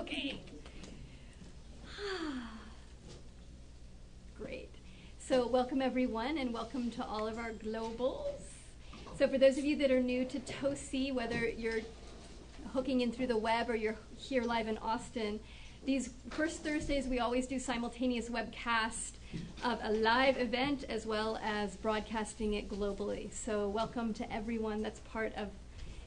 Okay. Great. So welcome everyone, and welcome to all of our globals. So for those of you that are new to TOSI, whether you're hooking in through the web or you're here live in Austin, these first Thursdays we always do simultaneous webcast of a live event as well as broadcasting it globally. So welcome to everyone that's part of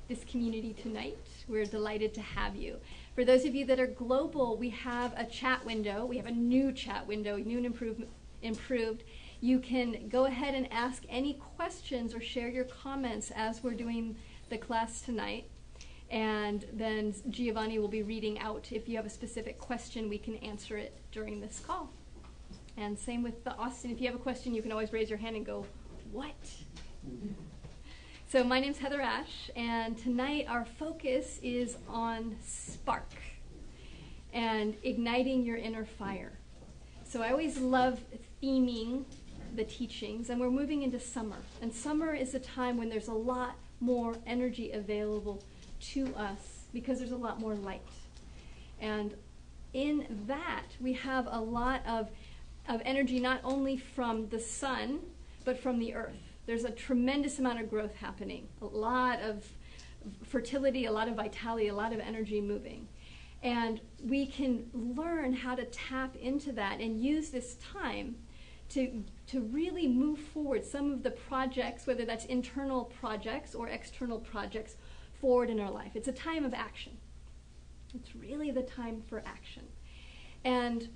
this community tonight. We're delighted to have you. For those of you that are global, we have a chat window. We have a new chat window, new and improved. You can go ahead and ask any questions or share your comments as we're doing the class tonight. And then Giovanni will be reading out. If you have a specific question, we can answer it during this call. And same with the Austin. If you have a question, you can always raise your hand and go, what? So my name's HeatherAsh, and tonight our focus is on spark and igniting your inner fire. So I always love theming the teachings, and we're moving into summer. And summer is a time when there's a lot more energy available to us because there's a lot more light. And in that, we have a lot of energy not only from the sun, but from the earth. There's a tremendous amount of growth happening, a lot of fertility, a lot of vitality, a lot of energy moving. And we can learn how to tap into that and use this time to really move forward some of the projects, whether that's internal projects or external projects, forward in our life. It's a time of action. It's really the time for action. And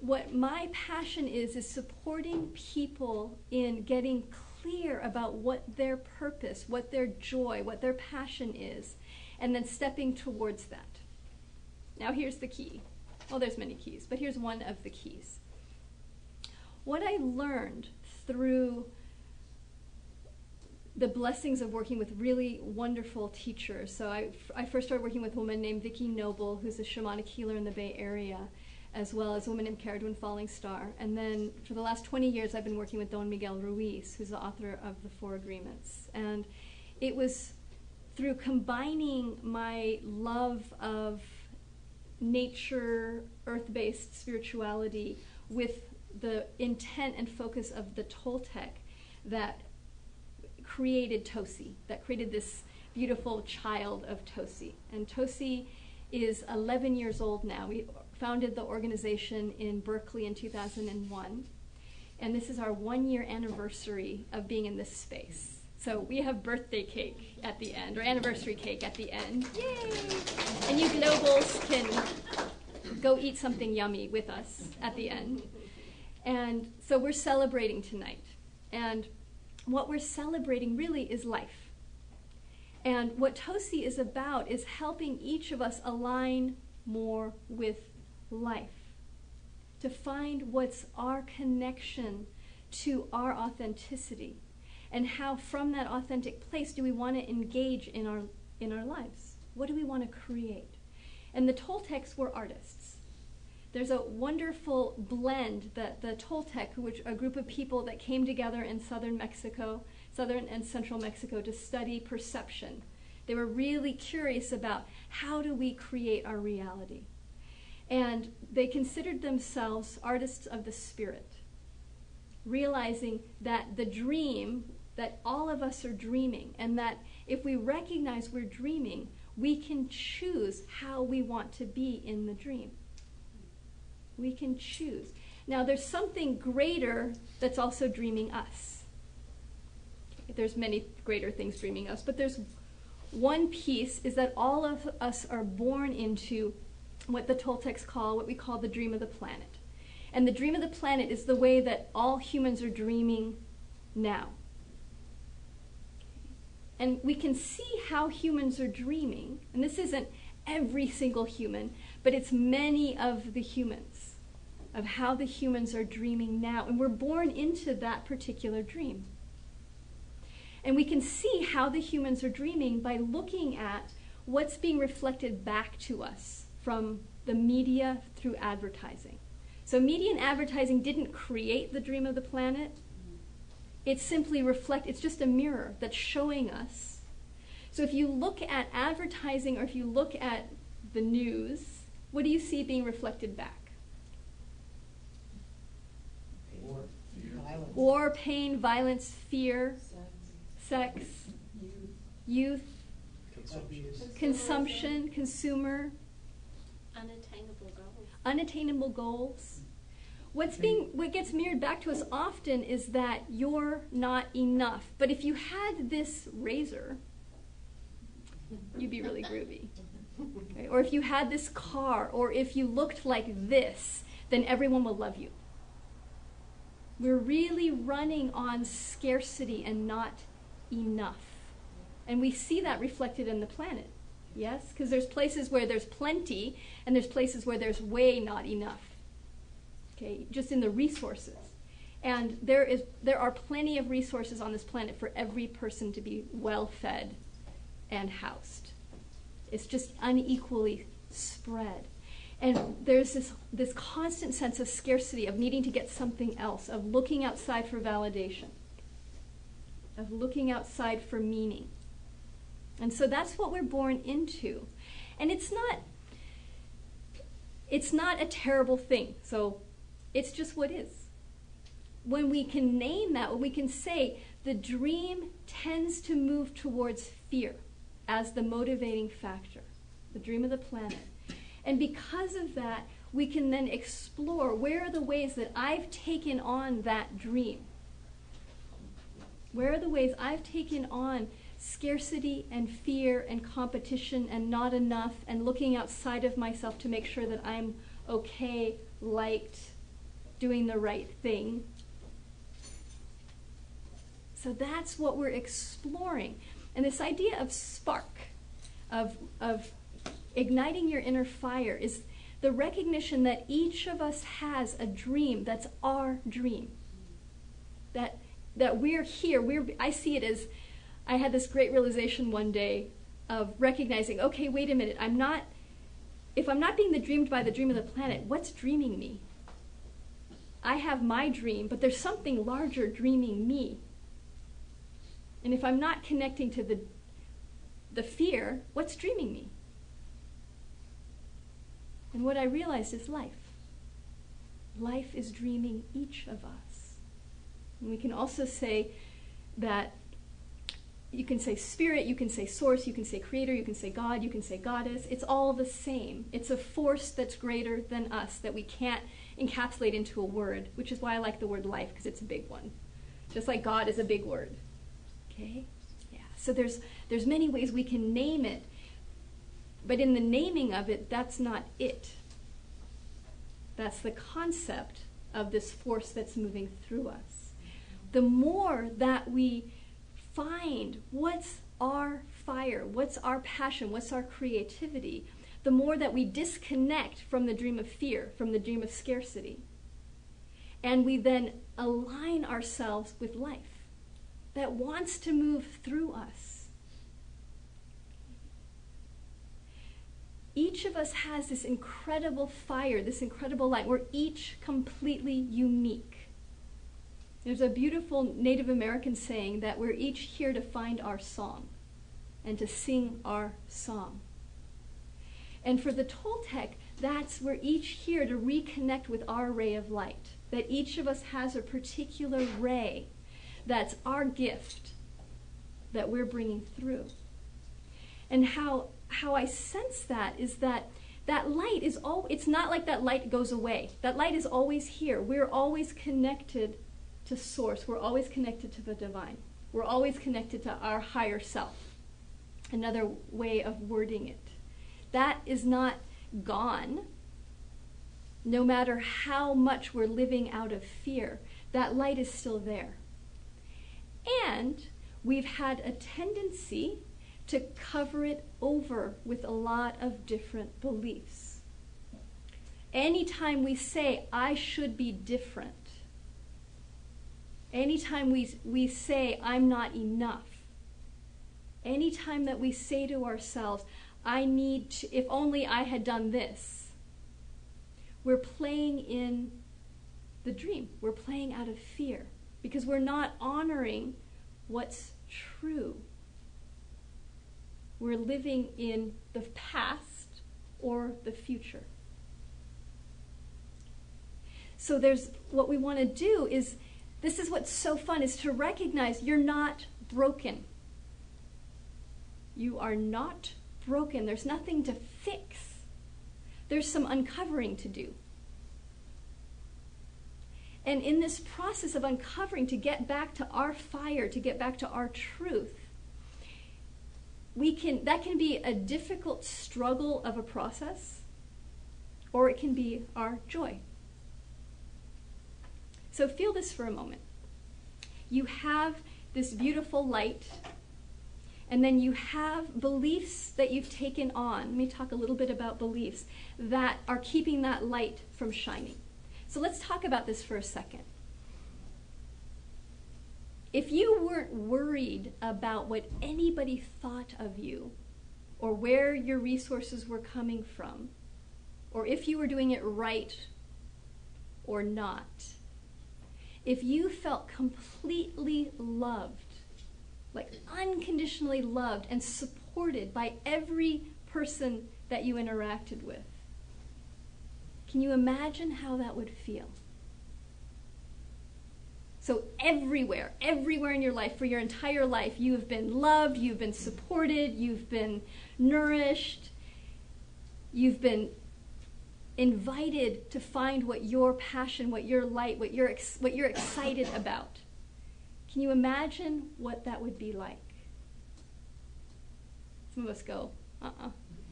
what my passion is supporting people in getting clear about what their purpose, what their joy, what their passion is, and then stepping towards that. Now here's the key. Well, there's many keys, but here's one of the keys. What I learned through the blessings of working with really wonderful teachers. So I first started working with a woman named Vicki Noble, who's a shamanic healer in the Bay Area, as well as a woman named Cara Dune Falling Star. And then for the last 20 years, I've been working with Don Miguel Ruiz, who's the author of the Four Agreements. And it was through combining my love of nature, earth-based spirituality with the intent and focus of the Toltec that created TOSI, that created this beautiful child of TOSI. And TOSI is 11 years old now. We founded the organization in Berkeley in 2001. And this is our 1-year anniversary of being in this space. So we have birthday cake at the end, or anniversary cake at the end. Yay! And you globals can go eat something yummy with us at the end. And so we're celebrating tonight. And what we're celebrating really is life. And what TOSI is about is helping each of us align more with life, to find what's our connection to our authenticity, and how from that authentic place do we want to engage in our lives. What do we want to create? And the Toltecs were artists. There's a wonderful blend that the Toltec, which a group of people that came together in southern and central Mexico to study perception. They were really curious about how do we create our reality. And they considered themselves artists of the spirit, realizing that the dream, that all of us are dreaming, and that if we recognize we're dreaming, we can choose how we want to be in the dream. We can choose. Now, there's something greater that's also dreaming us. There's many greater things dreaming us, but there's one piece is that all of us are born into what the Toltecs call, what we call the dream of the planet. And the dream of the planet is the way that all humans are dreaming now. And we can see how humans are dreaming, and this isn't every single human, but it's many of the humans, of how the humans are dreaming now. And we're born into that particular dream. And we can see how the humans are dreaming by looking at what's being reflected back to us from the media through advertising. So media and advertising didn't create the dream of the planet. It simply it's just a mirror that's showing us. So if you look at advertising or if you look at the news, what do you see being reflected back? War, pain, violence, fear, sex, youth, consumption, consumer, unattainable goals. What gets mirrored back to us often is that you're not enough. But if you had this razor, you'd be really groovy. Okay? Or if you had this car, or if you looked like this, then everyone will love you. We're really running on scarcity and not enough. And we see that reflected in the planet. Yes? Because there's places where there's plenty, and there's places where there's way not enough. Okay, just in the resources. And there are plenty of resources on this planet for every person to be well fed and housed. It's just unequally spread. And there's this constant sense of scarcity, of needing to get something else, of looking outside for validation, of looking outside for meaning. And so that's what we're born into. And it's not a terrible thing. So it's just what is. When we can name that, when we can say the dream tends to move towards fear as the motivating factor, the dream of the planet. And because of that, we can then explore where are the ways that I've taken on that dream? Where are the ways I've taken on scarcity and fear and competition and not enough and looking outside of myself to make sure that I'm okay, liked, doing the right thing? So that's what we're exploring. And this idea of spark, of igniting your inner fire, is the recognition that each of us has a dream that's our dream. That we're here. I see it as, I had this great realization one day of recognizing, okay, wait a minute, if I'm not being dreamed by the dream of the planet, what's dreaming me? I have my dream, but there's something larger dreaming me. And if I'm not connecting to the fear, what's dreaming me? And what I realized is life. Life is dreaming each of us. And we can also say that you can say spirit, you can say source, you can say creator, you can say God, you can say goddess. It's all the same. It's a force that's greater than us that we can't encapsulate into a word, which is why I like the word life, because it's a big one. Just like God is a big word. Okay? Yeah. So there's many ways we can name it, but in the naming of it, that's not it. That's the concept of this force that's moving through us. The more that we find what's our fire, what's our passion, what's our creativity, the more that we disconnect from the dream of fear, from the dream of scarcity. And we then align ourselves with life that wants to move through us. Each of us has this incredible fire, this incredible light. We're each completely unique. There's a beautiful Native American saying that we're each here to find our song and to sing our song. And for the Toltec, we're each here to reconnect with our ray of light. That each of us has a particular ray that's our gift that we're bringing through. And how I sense that is that light is it's not like that light goes away. That light is always here. We're always connected to source. We're always connected to the divine. We're always connected to our higher self. Another way of wording it. That is not gone. No matter how much we're living out of fear, that light is still there. And we've had a tendency to cover it over with a lot of different beliefs. Anytime we say, I should be different, anytime we say, I'm not enough, anytime that we say to ourselves, I need to, if only I had done this, we're playing in the dream. We're playing out of fear because we're not honoring what's true. We're living in the past or the future. So what we want to do is, this is what's so fun, is to recognize you're not broken. You are not broken. There's nothing to fix. There's some uncovering to do. And in this process of uncovering, to get back to our fire, to get back to our truth, that can be a difficult struggle of a process, or it can be our joy. So feel this for a moment. You have this beautiful light, and then you have beliefs that you've taken on. Let me talk a little bit about beliefs that are keeping that light from shining. So let's talk about this for a second. If you weren't worried about what anybody thought of you, or where your resources were coming from, or if you were doing it right or not, if you felt completely loved, like unconditionally loved and supported by every person that you interacted with, can you imagine how that would feel? So everywhere in your life, for your entire life, you have been loved, you've been supported, you've been nourished, you've been invited to find what your passion, what your light, what you're excited about. Can you imagine what that would be like? Some of us go,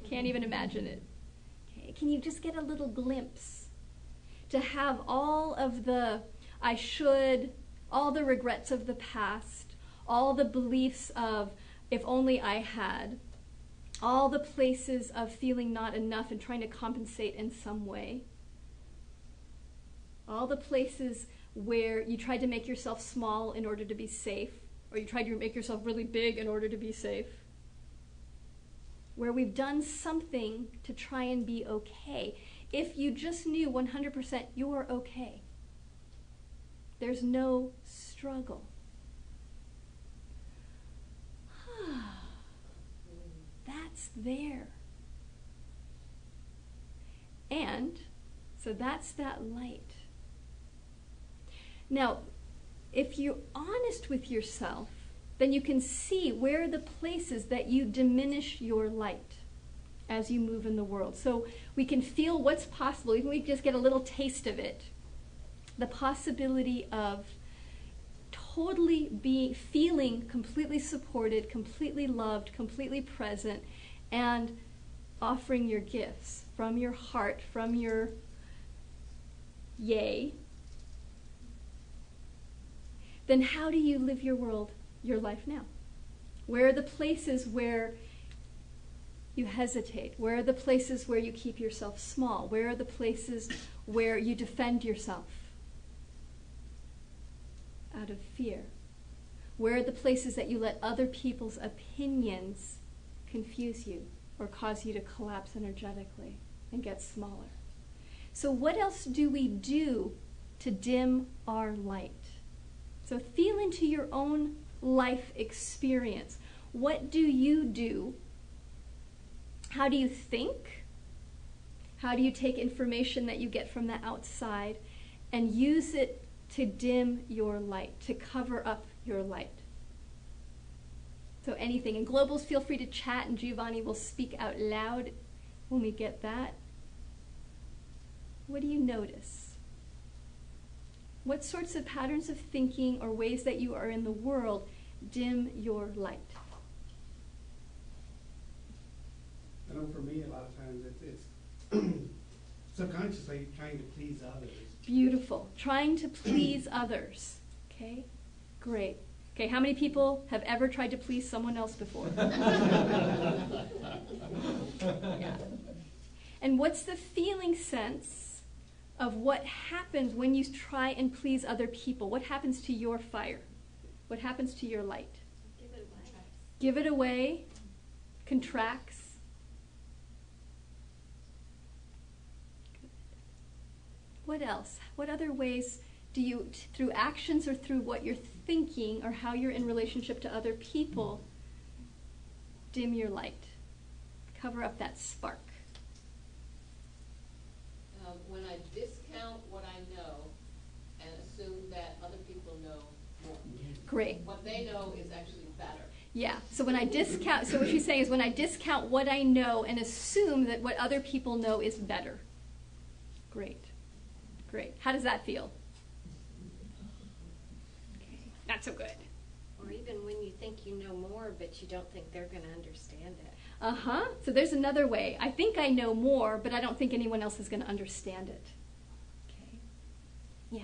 can't even imagine it. Okay, can you just get a little glimpse? To have all of the I should, all the regrets of the past, all the beliefs of if only I had, all the places of feeling not enough and trying to compensate in some way, all the places where you tried to make yourself small in order to be safe, or you tried to make yourself really big in order to be safe, where we've done something to try and be okay. If you just knew 100% you're okay, there's no struggle. That's there. And so that's that light. Now, if you're honest with yourself, then you can see where are the places that you diminish your light as you move in the world. So we can feel what's possible, even if we just get a little taste of it. The possibility of feeling completely supported, completely loved, completely present, and offering your gifts from your heart, from your yay. Then how do you live your life now? Where are the places where you hesitate? Where are the places where you keep yourself small? Where are the places where you defend yourself out of fear? Where are the places that you let other people's opinions confuse you or cause you to collapse energetically and get smaller? So what else do we do to dim our light? So feel into your own life experience. What do you do? How do you think? How do you take information that you get from the outside and use it to dim your light, to cover up your light? So anything. And Globals, feel free to chat, and Giovanni will speak out loud when we get that. What do you notice? What sorts of patterns of thinking or ways that you are in the world dim your light? I know for me, a lot of times it's subconsciously trying to please others. Beautiful. Trying to please others. Okay? Great. Okay, how many people have ever tried to please someone else before? Yeah. And what's the feeling sense of what happens when you try and please other people? What happens to your fire? What happens to your light? Give it away. Give it away. Contracts. What else? What other ways do you, through actions or through what you're thinking or how you're in relationship to other people, dim your light? Cover up that spark. When I discount what I know Great. What they know is actually better. Yeah. So when I discount, so what she's saying is when I discount what I know and assume that what other people know is better. Great. Great. How does that feel? Okay. Not so good. Or even when you think you know more, but you don't think they're going to understand it. Uh-huh. So there's another way. I think I know more, but I don't think anyone else is going to understand it. Okay. Yeah.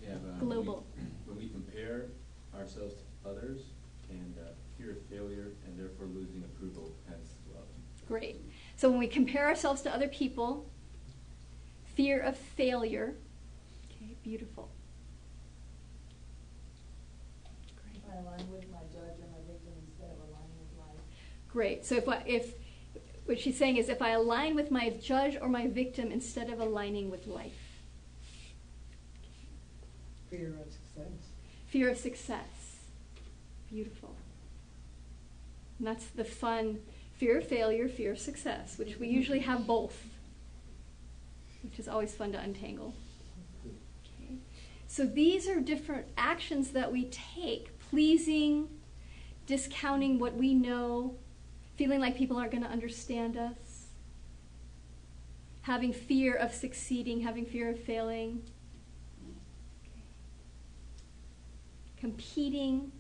Yeah, Global. When we compare ourselves to others, and fear of failure, and therefore losing approval has swelled. Great. So when we compare ourselves to other people, fear of failure. Okay, beautiful. Great. I align with my judge or my victim instead of aligning with life. Great. So if what she's saying is if I align with my judge or my victim instead of aligning with life. Fear of success. Fear of success. Beautiful. And that's the fun fear of failure, fear of success, which we usually have both, which is always fun to untangle. Okay. So these are different actions that we take, pleasing, discounting what we know, feeling like people aren't going to understand us, having fear of succeeding, having fear of failing, competing.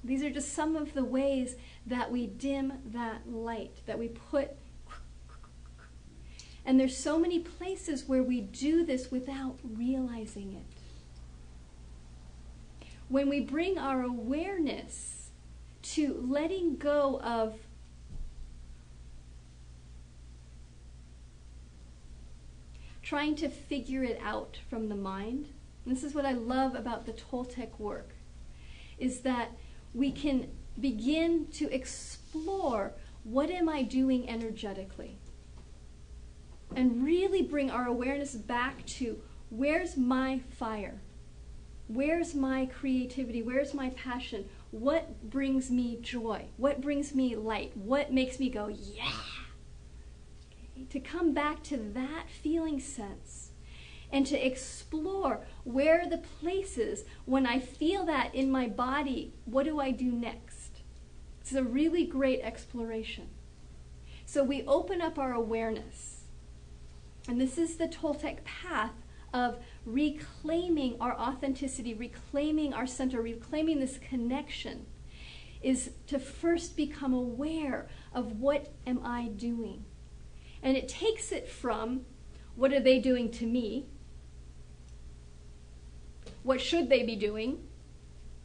These are just some of the ways that we dim that light, that we put. And there's so many places where we do this without realizing it. When we bring our awareness to letting go of trying to figure it out from the mind, and this is what I love about the Toltec work, is that we can begin to explore what am I doing energetically? And really bring our awareness back to where's my fire? Where's my creativity? Where's my passion? What brings me joy? What brings me light? What makes me go, yeah? Okay. To come back to that feeling sense and to explore where are the places when I feel that in my body, what do I do next? It's a really great exploration. So we open up our awareness. And this is the Toltec path of reclaiming our authenticity, reclaiming our center, reclaiming this connection, is to first become aware of what am I doing. And it takes it from what are they doing to me, what should they be doing,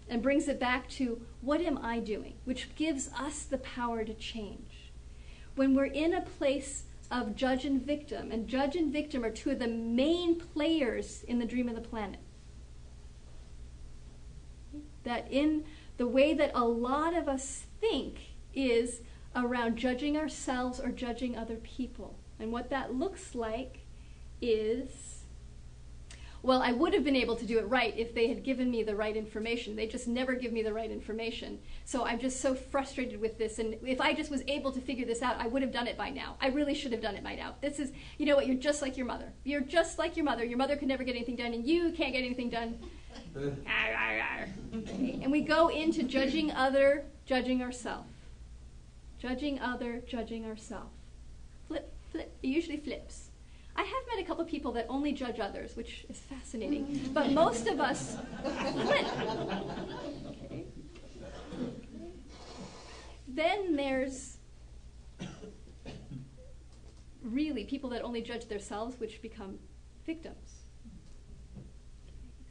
and brings it back to what am I doing, which gives us the power to change. When we're in a place of judge and victim are two of the main players in the dream of the planet. That in the way that a lot of us think is around judging ourselves or judging other people. And what that looks like is, well, I would have been able to do it right if they had given me the right information. They just never give me the right information. So I'm just so frustrated with this. And if I just was able to figure this out, I would have done it by now. I really should have done it by now. This is, you know what, you're just like your mother. You're just like your mother. Your mother could never get anything done, and you can't get anything done. Okay. And we go into judging other, judging ourselves. Judging other, judging ourselves. Flip. It usually flips. I have met a couple of people that only judge others, which is fascinating. But most of us flip. Okay. Then there's really people that only judge themselves, which become victims.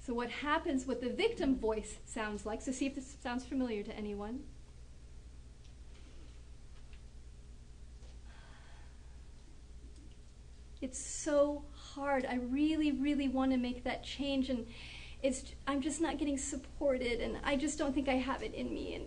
So what happens, what the victim voice sounds like, so see if this sounds familiar to anyone. It's so hard. I really, really want to make that change, and I'm just not getting supported, and I just don't think I have it in me. And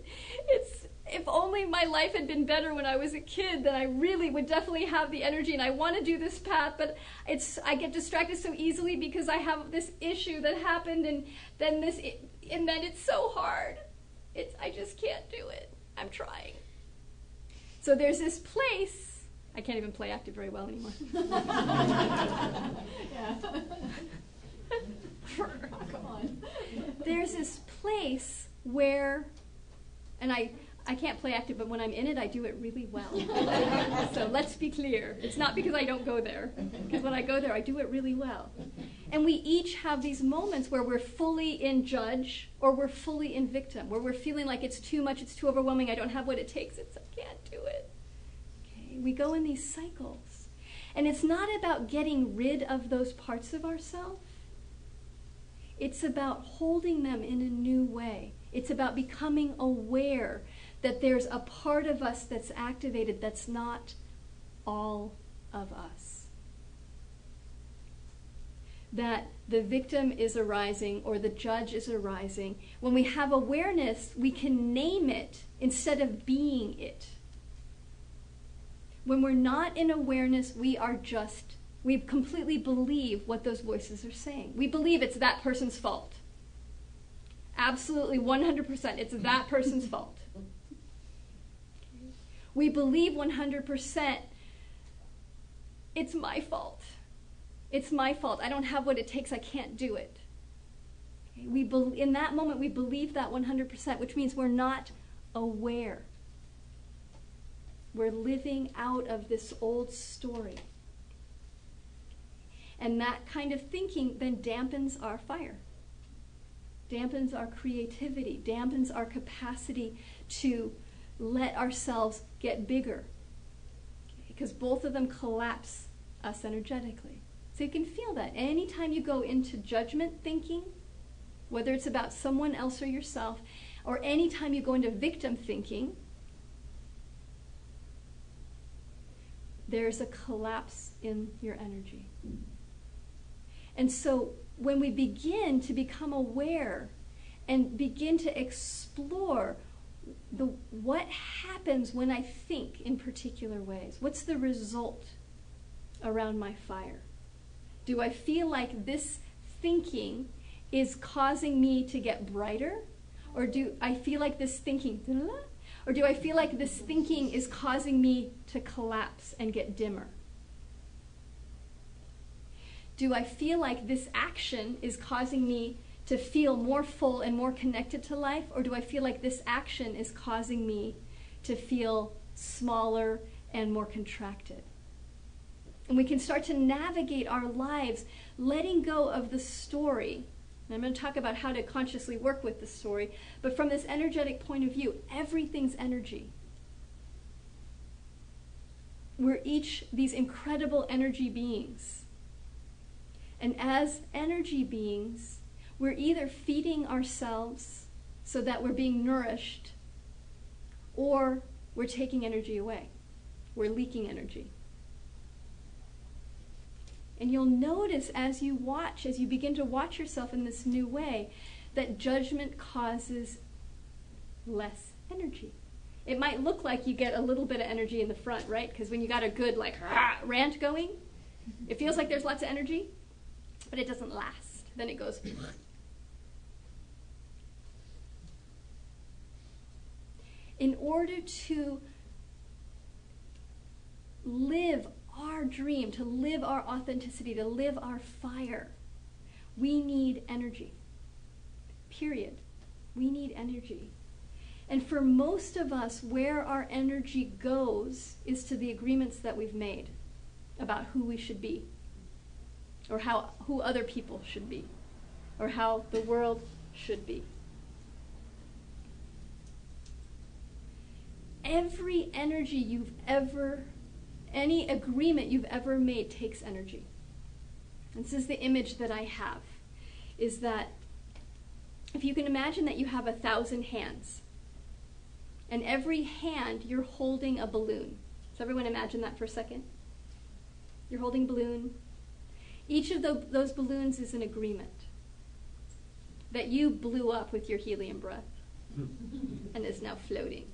if only my life had been better when I was a kid, then I really would definitely have the energy, and I want to do this path, but I get distracted so easily because I have this issue that happened, and then it's so hard. I just can't do it. I'm trying. So there's this place. I can't even play active very well anymore. Yeah. Come on. There's this place where, and I can't play active, but when I'm in it, I do it really well. So let's be clear. It's not because I don't go there, because when I go there, I do it really well. And we each have these moments where we're fully in judge or we're fully in victim, where we're feeling like it's too much, it's too overwhelming, I don't have what it takes, I can't do it. Okay? We go in these cycles. And it's not about getting rid of those parts of ourselves. It's about holding them in a new way. It's about becoming aware that there's a part of us that's activated that's not all of us. That the victim is arising or the judge is arising. When we have awareness, we can name it instead of being it. When we're not in awareness, we completely believe what those voices are saying. We believe it's that person's fault. Absolutely, 100%, it's that person's fault. We believe 100% it's my fault. It's my fault. I don't have what it takes. I can't do it. Okay? In that moment, we believe that 100%, which means we're not aware. We're living out of this old story. And that kind of thinking then dampens our fire, dampens our creativity, dampens our capacity to let ourselves get bigger. Okay? Because both of them collapse us energetically. So you can feel that. Anytime you go into judgment thinking, whether it's about someone else or yourself, or anytime you go into victim thinking, there's a collapse in your energy. And so when we begin to become aware and begin to explore what happens when I think in particular ways, what's the result around my fire? Do I feel like this thinking is causing me to get brighter? Or do I feel like this thinking, or do I feel like this thinking is causing me to collapse and get dimmer? Do I feel like this action is causing me to feel more full and more connected to life? Or do I feel like this action is causing me to feel smaller and more contracted? And we can start to navigate our lives, letting go of the story. And I'm going to talk about how to consciously work with the story. But from this energetic point of view, everything's energy. We're each these incredible energy beings. And as energy beings, we're either feeding ourselves so that we're being nourished, or we're taking energy away. We're leaking energy. And you'll notice as you begin to watch yourself in this new way, that judgment causes less energy. It might look like you get a little bit of energy in the front, right? Because when you got a good rant going, it feels like there's lots of energy, but it doesn't last. Then it goes. In order to live our dream, to live our authenticity, to live our fire, we need energy. Period. We need energy. And for most of us, where our energy goes is to the agreements that we've made about who we should be, or who other people should be, or how the world should be. Every energy any agreement you've ever made takes energy. And this is the image that I have, is that if you can imagine that you have 1,000 hands, and every hand you're holding a balloon. Does everyone imagine that for a second? You're holding a balloon. Each of those balloons is an agreement that you blew up with your helium breath and is now floating.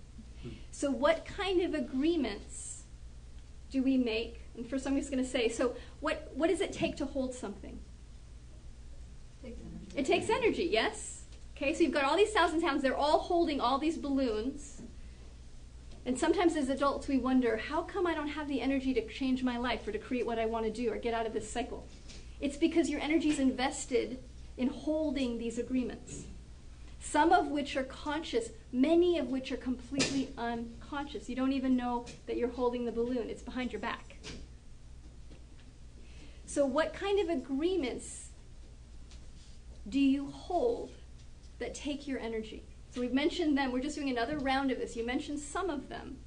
So what kind of agreements do we make? And for somebody's going to say, so what does it take to hold something? It takes energy, yes? Okay, so you've got all these 1,000 hands, they're all holding all these balloons. And sometimes as adults we wonder, how come I don't have the energy to change my life or to create what I want to do or get out of this cycle? It's because your energy is invested in holding these agreements. some of which are conscious, many of which are completely unconscious. You don't even know that you're holding the balloon. It's behind your back. So what kind of agreements do you hold that take your energy? So we've mentioned them. We're just doing another round of this. You mentioned some of them.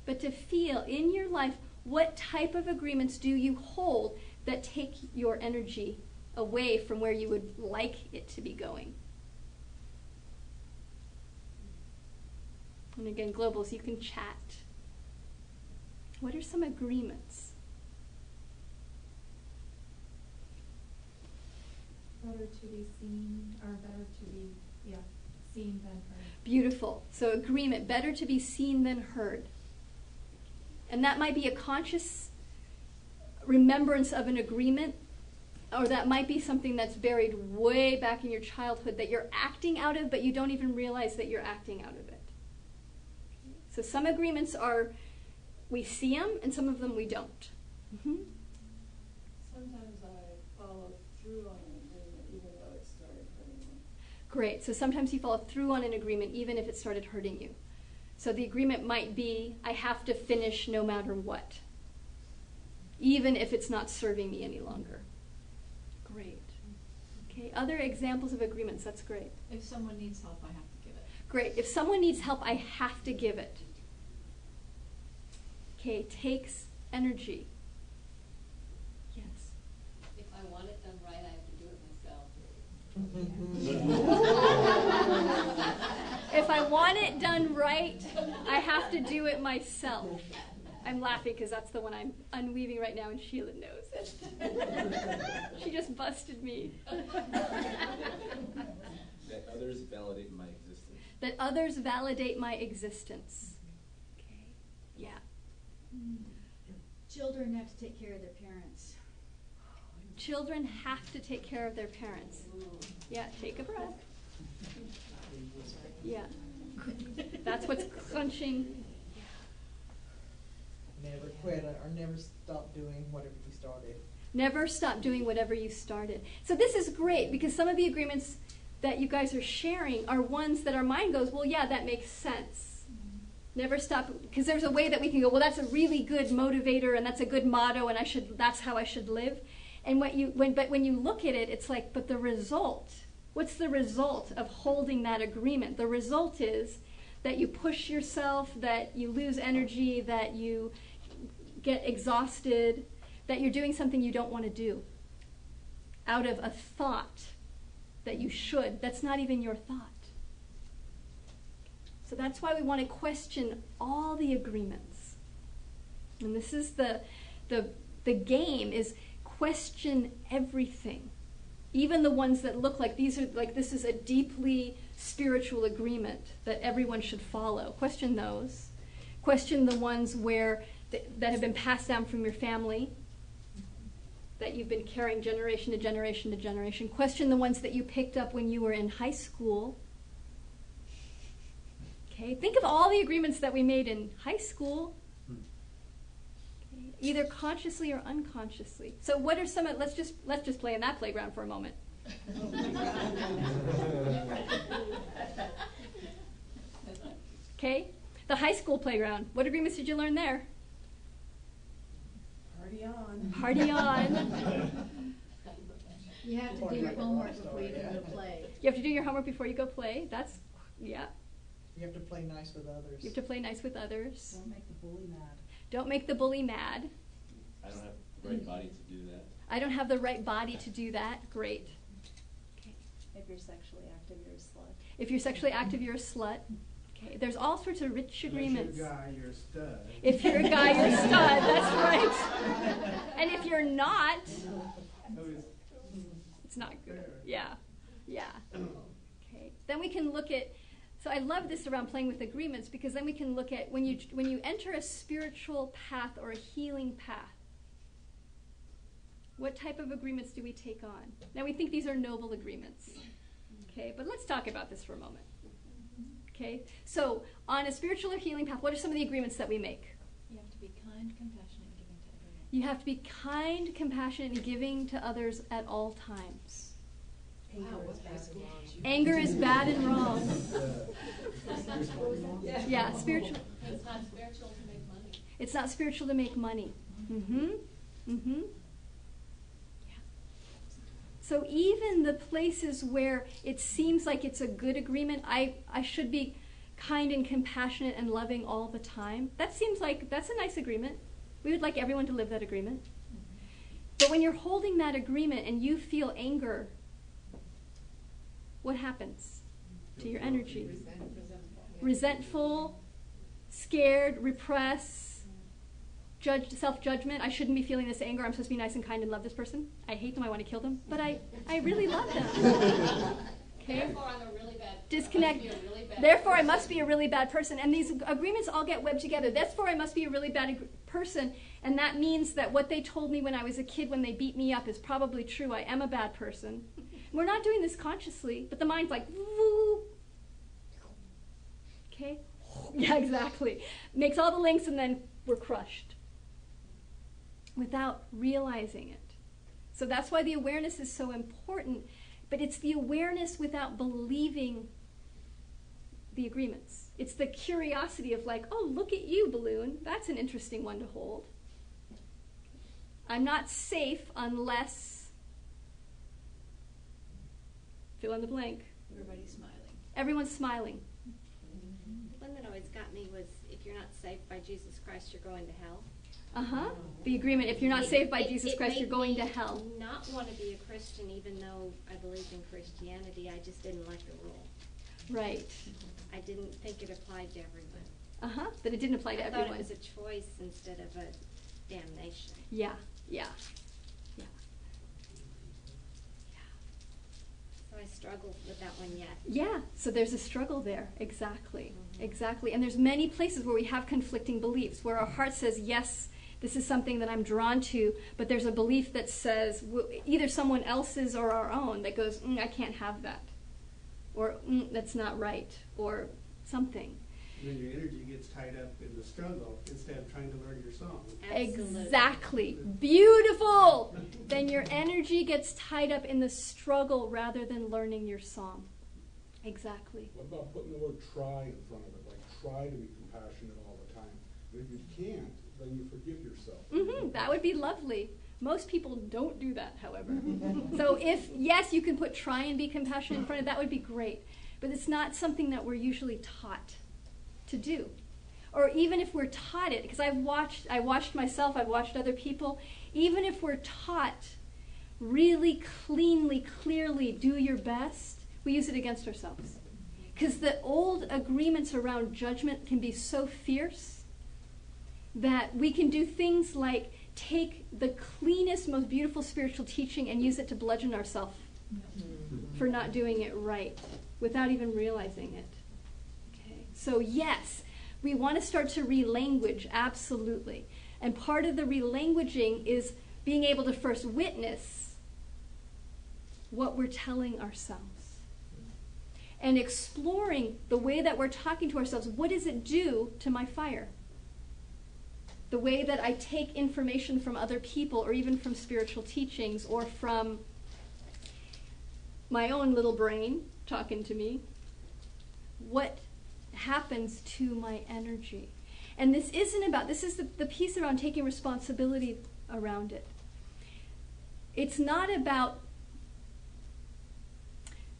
But to feel in your life, what type of agreements do you hold that take your energy away from where you would like it to be going? And again, globals, you can chat. What are some agreements? Better to be seen, or better to be, seen than heard. Beautiful. So agreement, better to be seen than heard. And that might be a conscious remembrance of an agreement, or that might be something that's buried way back in your childhood that you're acting out of, but you don't even realize that you're acting out of it. So some agreements are, we see them, and some of them we don't. Mm-hmm. Sometimes I follow through on an agreement even though it started hurting me. Great. So sometimes you follow through on an agreement even if it started hurting you. So the agreement might be, I have to finish no matter what, even if it's not serving me any longer. Great. Okay, other examples of agreements, that's great. If someone needs help, I have to give it. Great. If someone needs help, I have to give it. Okay, takes energy. Yes. If I want it done right, I have to do it myself. If I want it done right, I have to do it myself. I'm laughing because that's the one I'm unweaving right now, and Sheila knows it. She just busted me. That others validate my existence. That others validate my existence. Okay. Yeah. Children have to take care of their parents. Children have to take care of their parents. Yeah, take a breath. Yeah. That's what's crunching. Never quit or never stop doing whatever you started. Never stop doing whatever you started. So this is great because some of the agreements that you guys are sharing are ones that our mind goes, well, yeah, that makes sense. Never stop, because there's a way that we can go, well, that's a really good motivator and that's a good motto and that's how I should live. And when you look at it, it's like, but the result, what's the result of holding that agreement? The result is that you push yourself, that you lose energy, that you get exhausted, that you're doing something you don't want to do out of a thought that you should. That's not even your thought. So that's why we want to question all the agreements. And this is the game is question everything. Even the ones that look like this is a deeply spiritual agreement that everyone should follow. Question those. Question the ones that have been passed down from your family, that you've been carrying generation to generation to generation. Question the ones that you picked up when you were in high school. Okay, think of all the agreements that we made in high school, okay, either consciously or unconsciously. So what are some? Let's just play in that playground for a moment. Okay, the high school playground. What agreements did you learn there? Party on. Party on. You have to do your homework before you can go play. You have to do your homework before you go play. Yeah. You have to play nice with others. You have to play nice with others. Don't make the bully mad. Don't make the bully mad. I don't have the right body to do that. I don't have the right body to do that. Great. Okay. If you're sexually active, you're a slut. If you're sexually active, you're a slut. Okay. There's all sorts of rich agreements. If you're a guy, you're a stud. If you're a guy, you're a stud. That's right. And if you're not, it's not good. Yeah. Yeah. Okay. Then we can look at. So I love this around playing with agreements because then we can look at when you enter a spiritual path or a healing path, what type of agreements do we take on? Now we think these are noble agreements. Okay, but let's talk about this for a moment. Okay, so on a spiritual or healing path, what are some of the agreements that we make? You have to be kind, compassionate, and giving to everyone. You have to be kind, compassionate, and giving to others at all times. Anger is bad and wrong. Yeah, spiritual. It's not spiritual to make money. It's not spiritual to make money. Mm-hmm. Mm-hmm. Yeah. So even the places where it seems like it's a good agreement, I should be kind and compassionate and loving all the time. That seems like that's a nice agreement. We would like everyone to live that agreement. But when you're holding that agreement and you feel anger, what happens to your energy? Resentful, scared, repress, self-judgment. I shouldn't be feeling this anger. I'm supposed to be nice and kind and love this person. I hate them. I want to kill them. But I really love them. Okay? Therefore, I'm a really bad Disconnect. Therefore, I must be a really bad person. And these agreements all get webbed together. Therefore, I must be a really bad person. And that means that what they told me when I was a kid when they beat me up is probably true. I am a bad person. We're not doing this consciously, but the mind's like, woo. Okay? Yeah, exactly. Makes all the links and then we're crushed without realizing it. So that's why the awareness is so important, but it's the awareness without believing the agreements. It's the curiosity of like, oh, look at you, balloon. That's an interesting one to hold. I'm not safe unless... fill in the blank. Everybody's smiling. Everyone's smiling. The one that always got me was, if you're not saved by Jesus Christ, you're going to hell. Uh-huh. The agreement, if you're not saved by Jesus Christ, you're going to hell. Not want to be a Christian, even though I believed in Christianity. I just didn't like the rule. Right. I didn't think it applied to everyone. Uh-huh. That it didn't apply to I everyone. thought it was a choice instead of a damnation. Yeah, yeah, yeah. So I struggled with that one yet. Yeah, so there's a struggle there. Exactly, exactly. And there's many places where we have conflicting beliefs, where our heart says, yes, this is something that I'm drawn to, but there's a belief that says, either someone else's or our own, that goes, I can't have that. Or, that's not right. Or something. And then your energy gets tied up in the struggle instead of trying to learn your song. Absolutely. Exactly. Beautiful. Then your energy gets tied up in the struggle rather than learning your song. Exactly. What about putting the word try in front of it? Like, try to be compassionate all the time. But if you can't, then you forgive yourself. That would be lovely. Most people don't do that, however. So if, yes, you can put try and be compassionate in front of it, that would be great. But it's not something that we're usually taught to do. Or even if we're taught it, because I watched myself, I've watched other people, even if we're taught really cleanly, clearly, do your best, we use it against ourselves. Because the old agreements around judgment can be so fierce that we can do things like take the cleanest, most beautiful spiritual teaching and use it to bludgeon ourselves for not doing it right without even realizing it. Okay. So yes, we want to start to relanguage, absolutely. And part of the relanguaging is being able to first witness what we're telling ourselves. And exploring the way that we're talking to ourselves. What does it do to my fire? The way that I take information from other people or even from spiritual teachings or from my own little brain talking to me. What happens to my energy? And this isn't about, this is the piece around taking responsibility around it. It's not about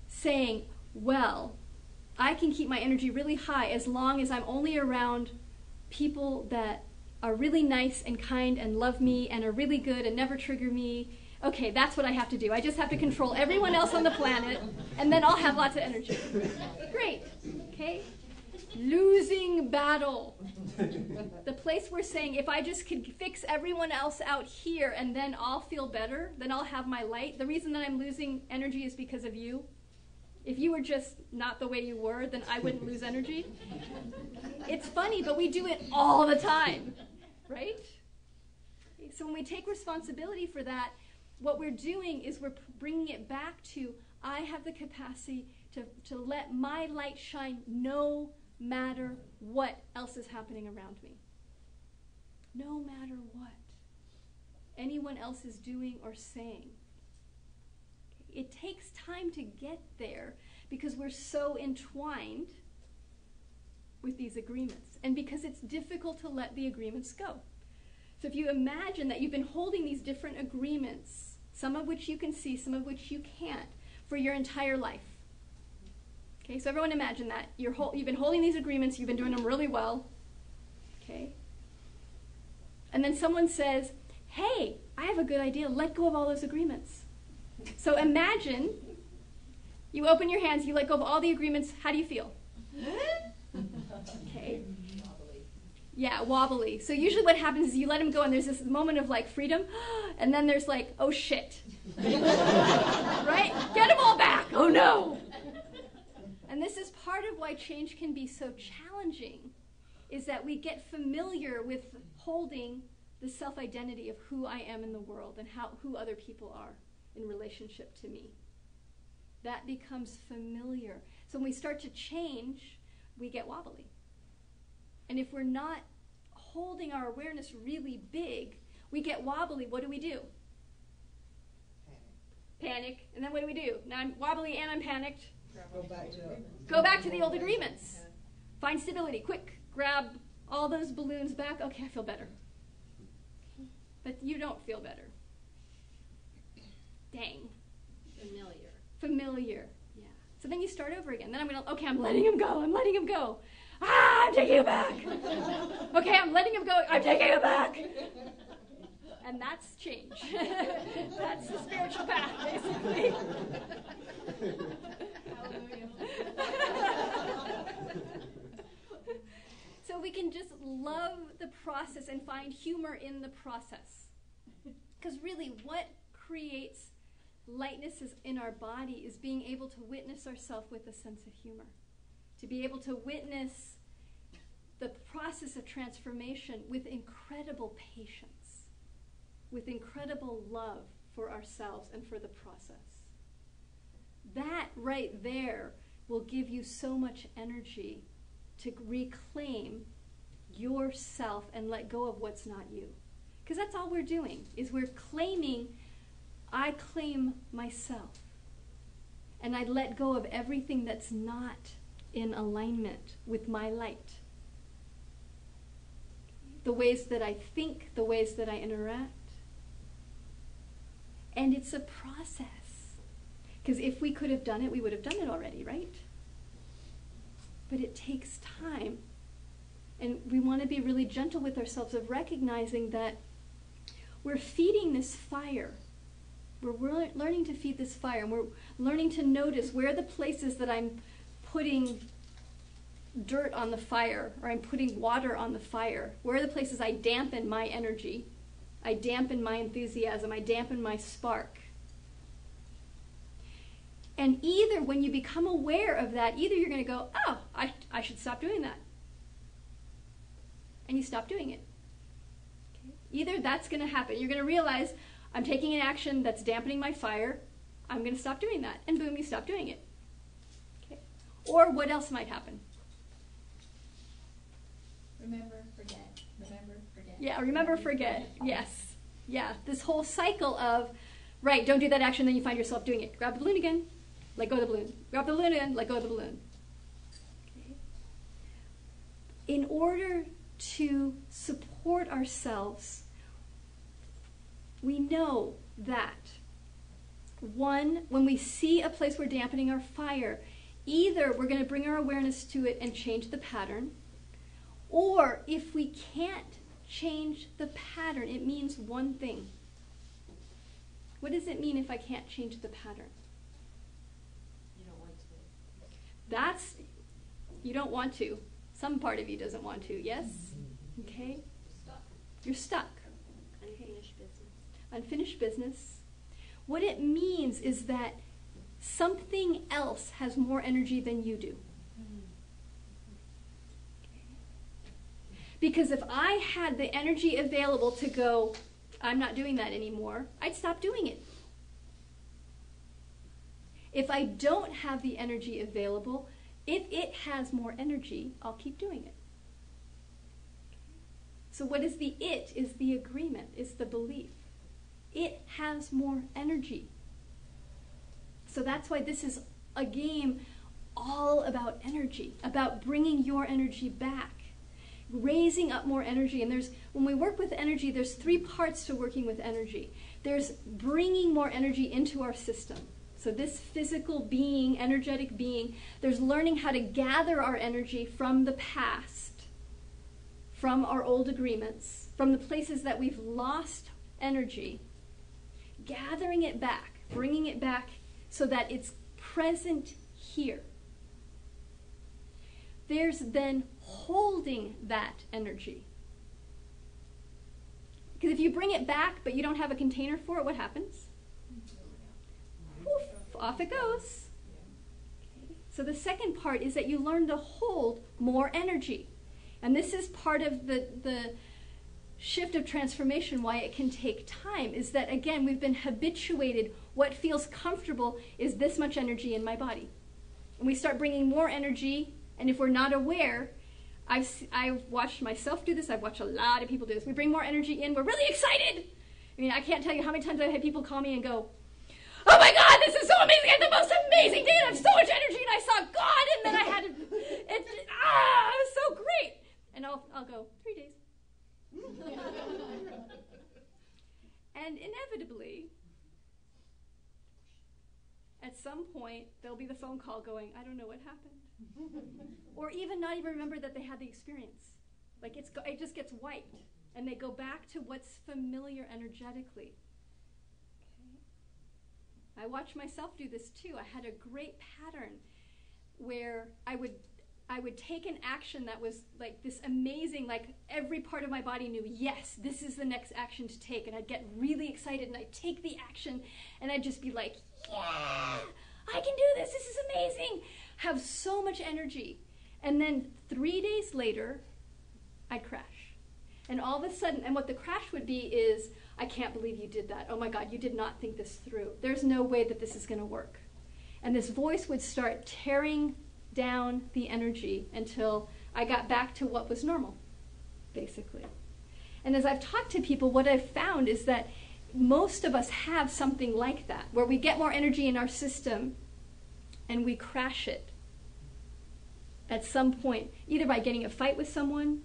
saying, well, I can keep my energy really high as long as I'm only around people that are really nice and kind and love me and are really good and never trigger me. Okay, that's what I have to do. I just have to control everyone else on the planet, and then I'll have lots of energy. Great, okay? Losing battle. The place we're saying, if I just could fix everyone else out here and then I'll feel better, then I'll have my light. The reason that I'm losing energy is because of you. If you were just not the way you were, then I wouldn't lose energy. It's funny, but we do it all the time, right? So when we take responsibility for that, what we're doing is we're bringing it back to, I have the capacity to let my light shine no matter what else is happening around me. No matter what anyone else is doing or saying. Okay. It takes time to get there because we're so entwined with these agreements and because it's difficult to let the agreements go. So if you imagine that you've been holding these different agreements, some of which you can see, some of which you can't, for your entire life. Okay, so everyone imagine that. You've been holding these agreements, you've been doing them really well. Okay? And then someone says, hey, I have a good idea, let go of all those agreements. So imagine you open your hands, you let go of all the agreements, how do you feel? Okay. Yeah, wobbly. So usually what happens is you let him go and there's this moment of like freedom, and then there's like, oh shit. Right? Get them all back. Oh no. And this is part of why change can be so challenging, is that we get familiar with holding the self-identity of who I am in the world and who other people are in relationship to me. That becomes familiar. So when we start to change, we get wobbly. And if we're not holding our awareness really big, we get wobbly. What do? Panic. And then what do? Now I'm wobbly and I'm panicked. Go back to the old agreements. Find stability. Quick. Grab all those balloons back. Okay, I feel better. But you don't feel better. Dang. Familiar. Yeah. So then you start over again. Then I'm letting him go. I'm taking it back. Okay, I'm letting him go. I'm taking it back. And that's change. That's the spiritual path, basically. So we can just love the process and find humor in the process. Because really, what creates lightness in our body is being able to witness ourselves with a sense of humor. To be able to witness the process of transformation with incredible patience, with incredible love for ourselves and for the process. That right there will give you so much energy to reclaim yourself and let go of what's not you. Because that's all we're doing, is we're claiming, I claim myself. And I let go of everything that's not in alignment with my light. The ways that I think, the ways that I interact. And it's a process. Because if we could have done it, we would have done it already, right? But it takes time. And we want to be really gentle with ourselves of recognizing that we're feeding this fire. We're learning to feed this fire. And we're learning to notice where are the places that I'm putting dirt on the fire, or I'm putting water on the fire. Where are the places I dampen my energy? I dampen my enthusiasm. I dampen my spark. And either when you become aware of that, either you're going to go, oh, I should stop doing that. And you stop doing it. Okay? Either that's going to happen. You're going to realize, I'm taking an action that's dampening my fire. I'm going to stop doing that. And boom, you stop doing it. Okay? Or what else might happen? Remember, forget. Remember, forget. Yeah, remember, forget. Yes. Yeah, this whole cycle of, right, don't do that action, then you find yourself doing it. Grab the balloon again, let go of the balloon. Grab the balloon again, let go of the balloon. Okay. In order to support ourselves, we know that, one, when we see a place we're dampening our fire, either we're going to bring our awareness to it and change the pattern, or if we can't change the pattern, it means one thing. What does it mean if I can't change the pattern? You don't want to. That's, you don't want to. Some part of you doesn't want to, yes? Okay? You're stuck. Unfinished business. Unfinished business. What it means is that something else has more energy than you do. Because if I had the energy available to go, I'm not doing that anymore, I'd stop doing it. If I don't have the energy available, if it has more energy, I'll keep doing it. So what is the it? Is the agreement, is the belief. It has more energy. So that's why this is a game all about energy, about bringing your energy back, raising up more energy. And when we work with energy, there's 3 parts to working with energy. There's bringing more energy into our system. So this physical being, energetic being, there's learning how to gather our energy from the past, from our old agreements, from the places that we've lost energy, gathering it back, bringing it back so that it's present here. There's then holding that energy. Because if you bring it back but you don't have a container for it, what happens? Poof, off it goes. Okay. So the second part is that you learn to hold more energy. And this is part of the shift of transformation, why it can take time, is that, again, we've been habituated. What feels comfortable is this much energy in my body. And we start bringing more energy, and if we're not aware, I've watched myself do this, I've watched a lot of people do this. We bring more energy in, we're really excited. I mean, I can't tell you how many times I've had people call me and go, oh my God, this is so amazing, I had the most amazing day, and I have so much energy, and I saw God, and then I had, it was so great. And I'll go, 3 days. And inevitably, at some point, there'll be the phone call going, I don't know what happened. Or even not even remember that they had the experience. Like it just gets wiped. And they go back to what's familiar energetically. Okay. I watched myself do this too. I had a great pattern where I would take an action that was like this amazing, like every part of my body knew, yes, this is the next action to take. And I'd get really excited and I'd take the action and I'd just be like, yeah, I can do this. This is amazing. Have so much energy. And then 3 days later, I'd crash. And all of a sudden, and what the crash would be is, I can't believe you did that. Oh my God, you did not think this through. There's no way that this is going to work. And this voice would start tearing down the energy until I got back to what was normal, basically. And as I've talked to people, what I've found is that most of us have something like that, where we get more energy in our system and we crash it at some point, either by getting a fight with someone,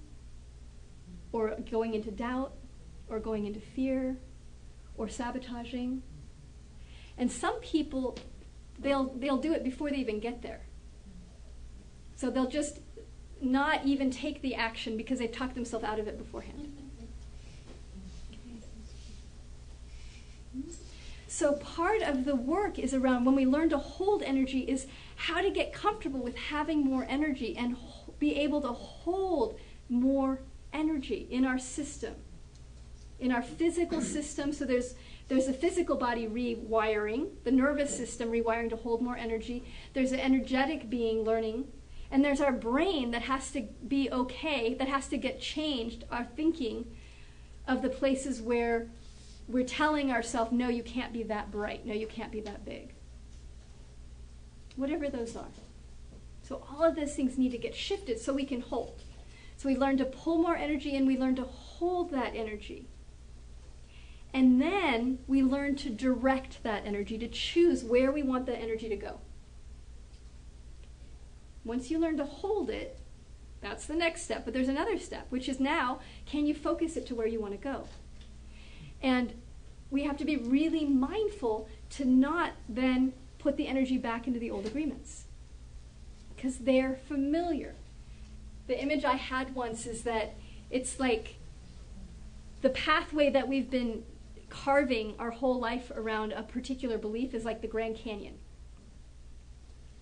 or going into doubt, or going into fear, or sabotaging. And some people, they'll do it before they even get there. So they'll just not even take the action because they've talked themselves out of it beforehand. So part of the work is around, when we learn to hold energy, is how to get comfortable with having more energy and be able to hold more energy in our system, in our physical system. So there's a physical body rewiring, the nervous system rewiring to hold more energy. There's an energetic being learning. And there's our brain that has to be okay, that has to get changed, our thinking of the places where we're telling ourselves, no, you can't be that bright. No, you can't be that big. Whatever those are. So all of those things need to get shifted so we can hold. So we learn to pull more energy and we learn to hold that energy. And then we learn to direct that energy, to choose where we want the energy to go. Once you learn to hold it, that's the next step. But there's another step, which is now, can you focus it to where you want to go? And we have to be really mindful to not then put the energy back into the old agreements, because they're familiar. The image I had once is that it's like the pathway that we've been carving our whole life around a particular belief is like the Grand Canyon.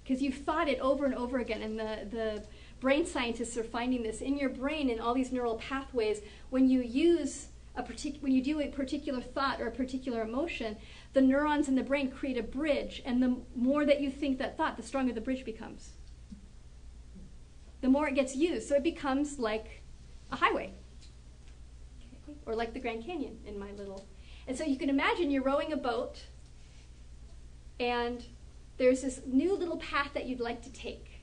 Because you've thought it over and over again, and the brain scientists are finding this in your brain in all these neural pathways. When you use when you do a particular thought or a particular emotion, the neurons in the brain create a bridge, and the more that you think that thought, the stronger the bridge becomes. The more it gets used, so it becomes like a highway, okay? Or like the Grand Canyon in my little. And so you can imagine you're rowing a boat, and there's this new little path that you'd like to take.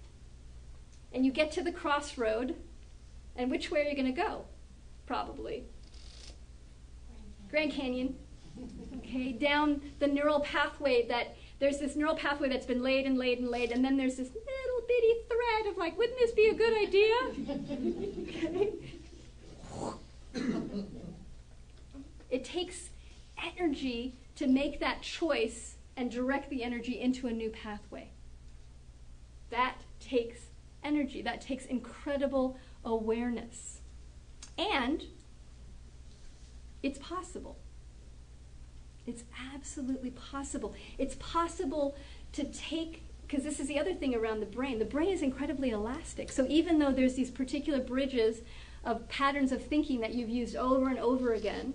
And you get to the crossroad, and which way are you going to go? Probably Grand Canyon. Okay, down the neural pathway there's this neural pathway that's been laid and laid and laid, and then there's this little bitty thread of like, wouldn't this be a good idea? Okay. It takes energy to make that choice and direct the energy into a new pathway. That takes energy. That takes incredible awareness. And it's possible. It's absolutely possible. It's possible to take, because this is the other thing around the brain. The brain is incredibly elastic. So even though there's these particular bridges of patterns of thinking that you've used over and over again,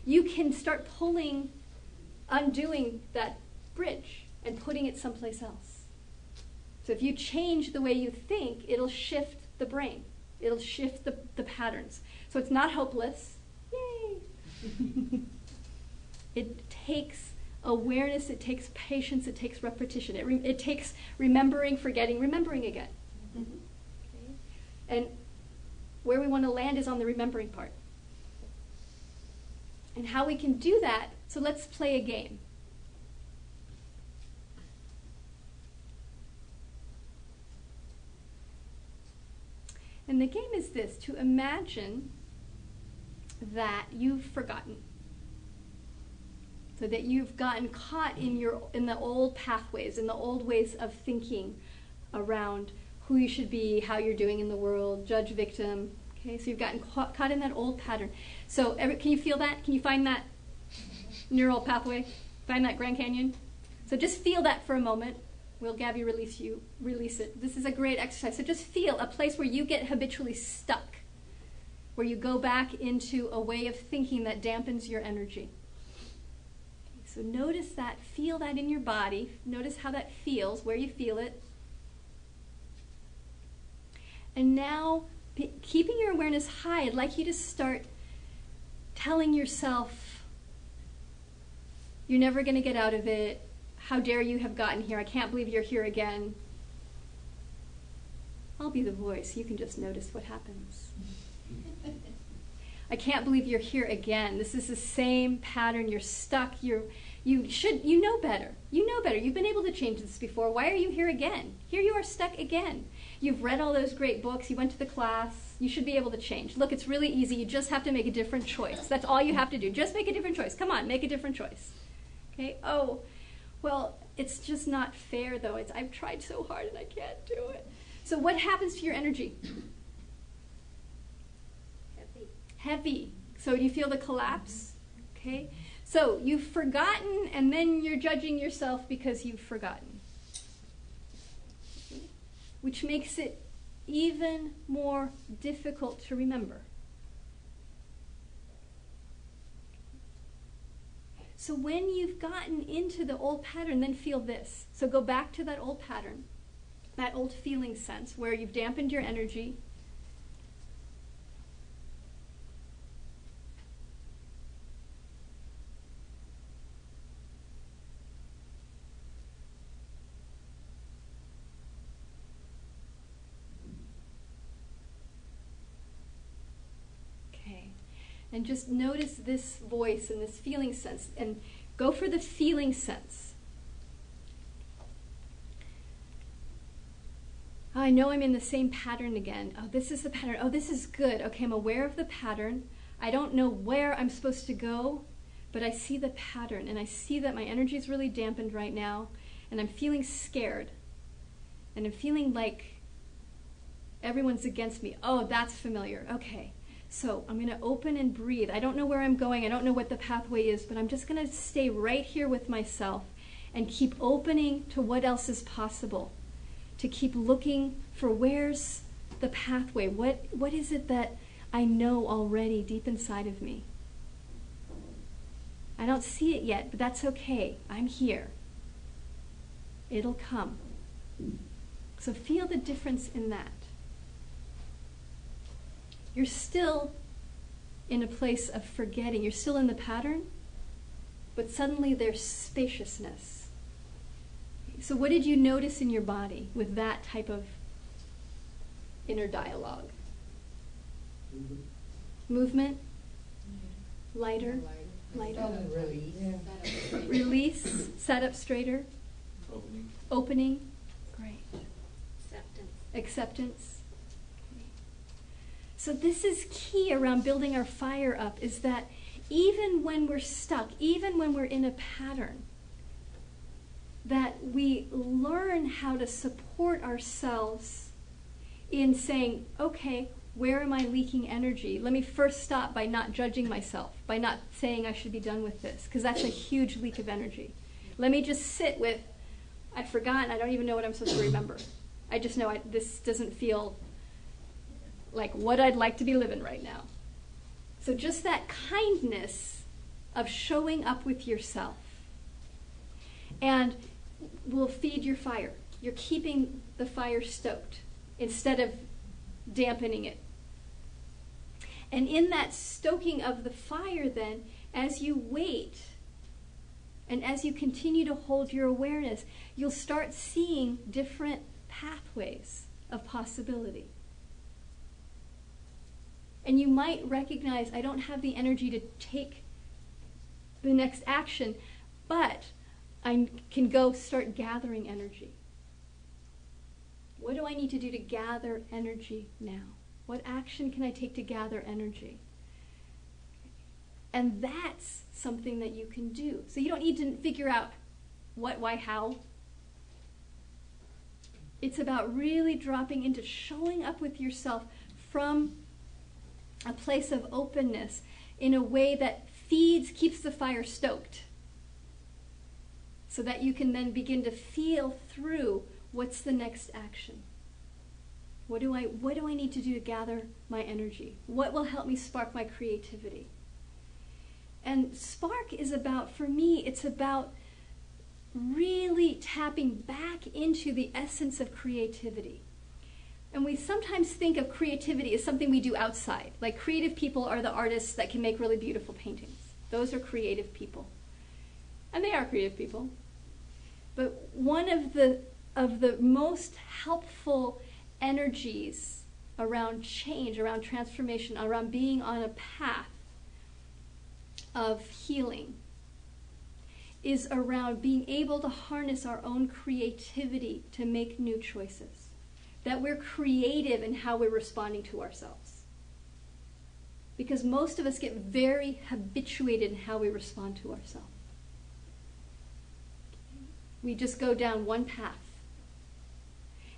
you can start undoing that bridge and putting it someplace else. So if you change the way you think, it'll shift the brain. It'll shift the patterns. So it's not hopeless. Yay! It takes awareness, it takes patience, it takes repetition. It takes remembering, forgetting, remembering again. Okay? And where we want to land is on the remembering part. And how we can do that, so let's play a game. And the game is this, to imagine that you've forgotten. So that you've gotten caught in the old pathways, in the old ways of thinking around who you should be, how you're doing in the world, judge, victim. Okay, so you've gotten caught in that old pattern. So can you feel that? Can you find that neural pathway? Find that Grand Canyon? So just feel that for a moment. We'll, Gabby, release it. This is a great exercise. So just feel a place where you get habitually stuck, where you go back into a way of thinking that dampens your energy. So notice that, feel that in your body. Notice how that feels, where you feel it. And now, keeping your awareness high, I'd like you to start telling yourself, you're never going to get out of it. How dare you have gotten here? I can't believe you're here again. I'll be the voice. You can just notice what happens. I can't believe you're here again. This is the same pattern. You're stuck. You know better. You know better. You've been able to change this before. Why are you here again? Here you are stuck again. You've read all those great books. You went to the class. You should be able to change. Look, it's really easy. You just have to make a different choice. That's all you have to do. Just make a different choice. Come on, make a different choice. Okay? Oh, well, it's just not fair, though. I've tried so hard and I can't do it. So what happens to your energy? Heavy. So do you feel the collapse? Okay. So you've forgotten, and then you're judging yourself because you've forgotten. Okay. Which makes it even more difficult to remember. So when you've gotten into the old pattern, then feel this. So go back to that old pattern, that old feeling sense where you've dampened your energy. And just notice this voice and this feeling sense. And go for the feeling sense. Oh, I know I'm in the same pattern again. Oh, this is the pattern. Oh, this is good. Okay, I'm aware of the pattern. I don't know where I'm supposed to go, but I see the pattern. And I see that my energy is really dampened right now. And I'm feeling scared. And I'm feeling like everyone's against me. Oh, that's familiar. Okay. So I'm going to open and breathe. I don't know where I'm going. I don't know what the pathway is, but I'm just going to stay right here with myself and keep opening to what else is possible, to keep looking for where's the pathway. What is it that I know already deep inside of me? I don't see it yet, but that's okay. I'm here. It'll come. So feel the difference in that. You're still in a place of forgetting. You're still in the pattern, but suddenly there's spaciousness. So what did you notice in your body with that type of inner dialogue? Movement? Lighter? Lighter? Release. Release? Sat up straighter? Opening. Opening. Great. Acceptance. Acceptance. Okay. So this is key around building our fire up, is that even when we're stuck, even when we're in a pattern, that we learn how to support ourselves in saying, okay, where am I leaking energy? Let me first stop by not judging myself, by not saying I should be done with this, because that's a huge leak of energy. Let me just sit with, I forgot, and I don't even know what I'm supposed to remember. I just know this doesn't feel like what I'd like to be living right now. So just that kindness of showing up with yourself and will feed your fire. You're keeping the fire stoked instead of dampening it. And in that stoking of the fire then, as you wait and as you continue to hold your awareness, you'll start seeing different pathways of possibility. And you might recognize, I don't have the energy to take the next action, but I can go start gathering energy. What do I need to do to gather energy now? What action can I take to gather energy? And that's something that you can do. So you don't need to figure out what, why, how. It's about really dropping into showing up with yourself from a place of openness in a way that keeps the fire stoked, so that you can then begin to feel through what's the next action. What do I need to do to gather my energy? What will help me spark my creativity? And spark is about, for me, it's about really tapping back into the essence of creativity. And we sometimes think of creativity as something we do outside. Like creative people are the artists that can make really beautiful paintings. Those are creative people. And they are creative people. But one of the most helpful energies around change, around transformation, around being on a path of healing is around being able to harness our own creativity to make new choices. That we're creative in how we're responding to ourselves. Because most of us get very habituated in how we respond to ourselves. We just go down one path.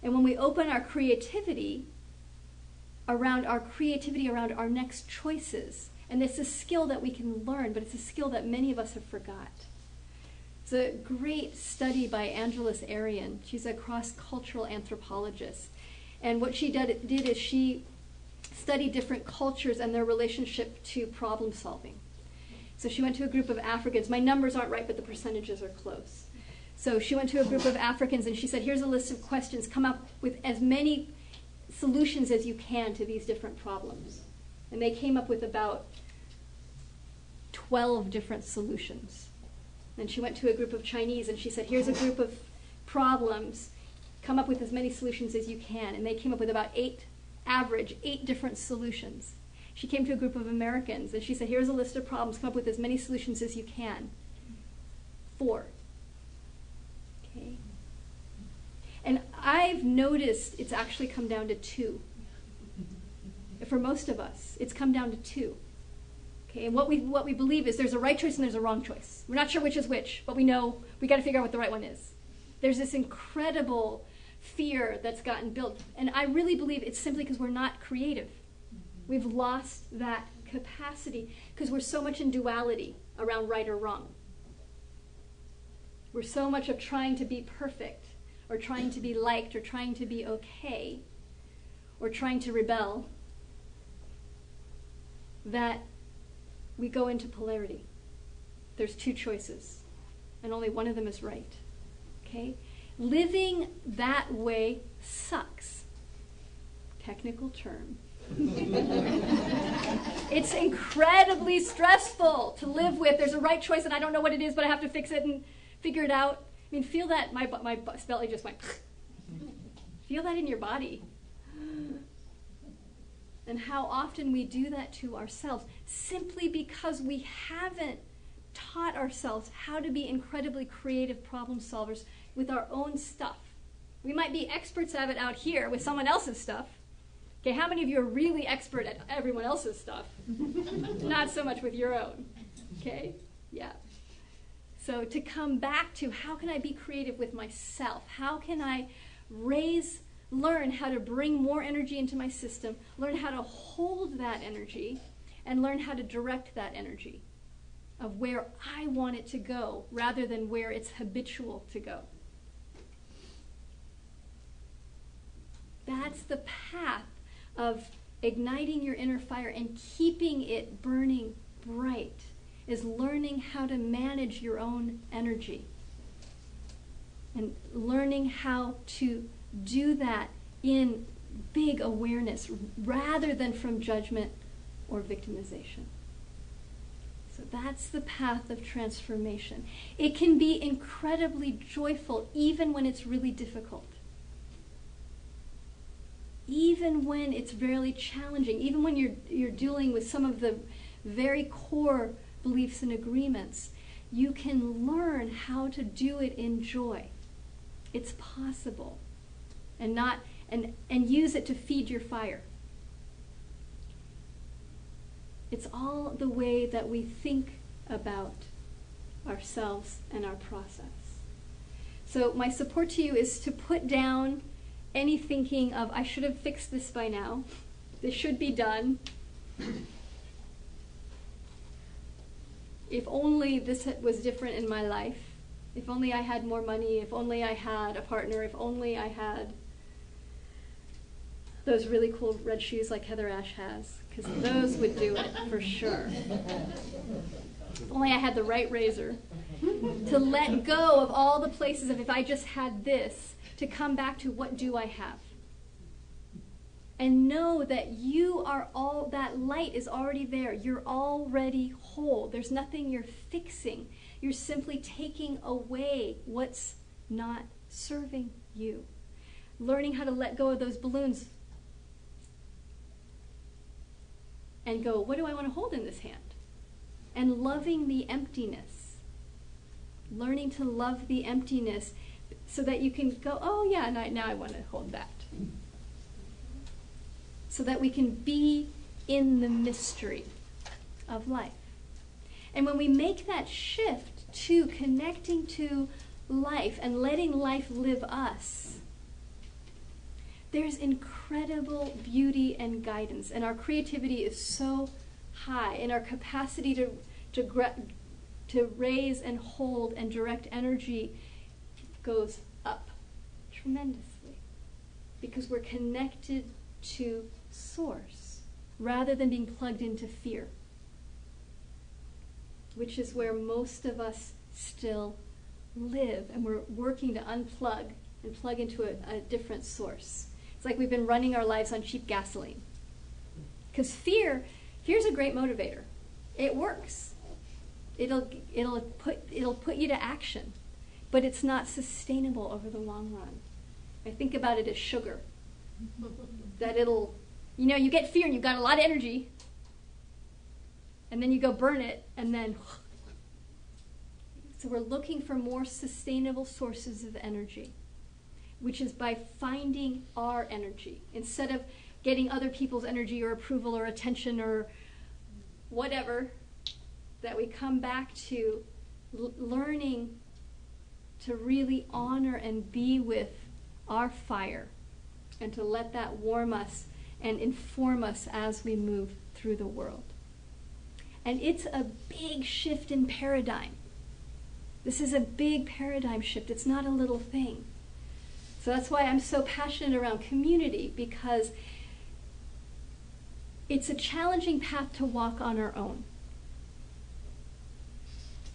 And when we open our creativity around our next choices, and it's a skill that we can learn, but it's a skill that many of us have forgot. It's a great study by Angeles Arian. She's a cross-cultural anthropologist. And what she did is she studied different cultures and their relationship to problem solving. So she went to a group of Africans. My numbers aren't right, but the percentages are close. So she went to a group of Africans and she said, here's a list of questions. Come up with as many solutions as you can to these different problems. And they came up with about 12 different solutions. Then she went to a group of Chinese and she said, here's a group of problems. Come up with as many solutions as you can. And they came up with about 8 different solutions. She came to a group of Americans and she said, here's a list of problems. Come up with as many solutions as you can. 4. Okay. And I've noticed it's actually come down to 2. For most of us, it's come down to 2. Okay, and what we believe is there's a right choice and there's a wrong choice. We're not sure which is which, but we know we got to figure out what the right one is. There's this incredible fear that's gotten built, and I really believe it's simply because we're not creative. We've lost that capacity because we're so much in duality around right or wrong. We're so much of trying to be perfect, or trying to be liked, or trying to be okay, or trying to rebel, that we go into polarity. There's 2 choices, and only one of them is right. Okay? Living that way sucks. Technical term. It's incredibly stressful to live with. There's a right choice, and I don't know what it is, but I have to fix it and figure it out. I mean, feel that. My belly just went. Feel that in your body. And how often we do that to ourselves simply because we haven't taught ourselves how to be incredibly creative problem solvers with our own stuff. We might be experts at it out here with someone else's stuff. Okay, how many of you are really expert at everyone else's stuff? Not so much with your own. Okay? Yeah. So to come back to how can I be creative with myself? How can I learn how to bring more energy into my system, learn how to hold that energy, and learn how to direct that energy of where I want it to go rather than where it's habitual to go. That's the path of igniting your inner fire and keeping it burning bright, is learning how to manage your own energy and learning how to do that in big awareness rather than from judgment or victimization. So that's the path of transformation. It can be incredibly joyful even when it's really difficult. Even when it's very challenging, even when you're dealing with some of the very core beliefs and agreements, you can learn how to do it in joy. It's possible. And use it to feed your fire. It's all the way that we think about ourselves and our process. So my support to you is to put down any thinking of, I should have fixed this by now. This should be done. If only this was different in my life. If only I had more money. If only I had a partner. If only I had those really cool red shoes like HeatherAsh has. Because those would do it for sure. If only I had the right razor. To let go of all the places of if I just had this, to come back to what do I have? And know that you are all, that light is already there. You're already whole. There's nothing you're fixing. You're simply taking away what's not serving you. Learning how to let go of those balloons and go, what do I want to hold in this hand? And loving the emptiness. Learning to love the emptiness so that you can go, oh yeah, now I want to hold that. So that we can be in the mystery of life. And when we make that shift to connecting to life and letting life live us, there's incredible beauty and guidance. And our creativity is so high, and our capacity to raise and hold and direct energy goes up tremendously. Because we're connected to source rather than being plugged into fear, which is where most of us still live, and we're working to unplug and plug into a different source. It's like we've been running our lives on cheap gasoline. Because fear's a great motivator. It works. It'll put you to action, but it's not sustainable over the long run. I think about it as sugar. That you get fear and you've got a lot of energy, and then you go burn it, and then... So we're looking for more sustainable sources of energy, which is by finding our energy. Instead of getting other people's energy or approval or attention or whatever, that we come back to learning to really honor and be with our fire, and to let that warm us and inform us as we move through the world. And it's a big shift in paradigm. This is a big paradigm shift. It's not a little thing. So that's why I'm so passionate around community, because it's a challenging path to walk on our own.